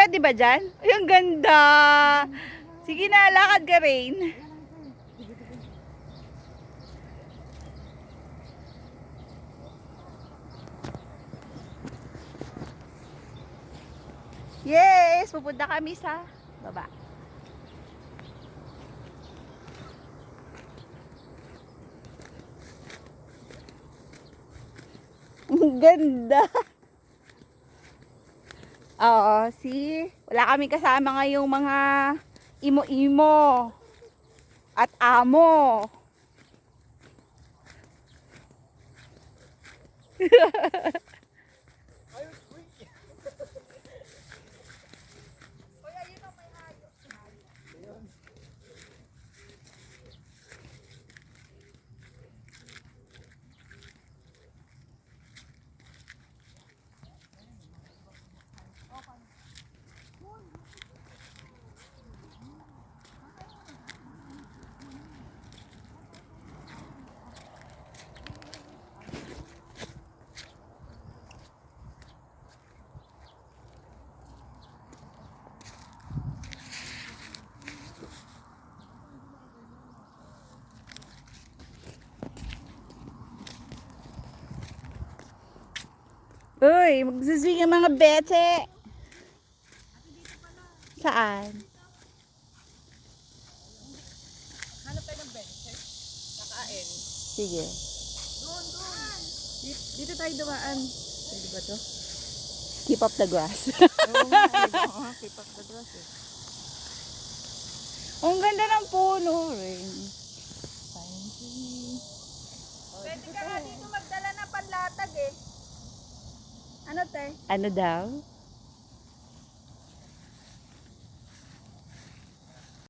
Pwede ba dyan? Ay, ang ganda. Sige na, lakad ka, Rain. Yes! Pupunta kami sa baba. Ang ganda. Oo, see? Wala kaming kasama ngayong mga imo-imo at amo. Uy, magsiswing ang mga bete. Saan? Hanap tayo ng benches. Nakain. Sige. Doon. Dito tayo dumaan. Pwede ba to? Keep up the grass. Oo nga, keep up the grass eh. Ang ganda ng puno rin. Pwede ka nga dito magdala ng panlatag eh. Ano te? Ano daw?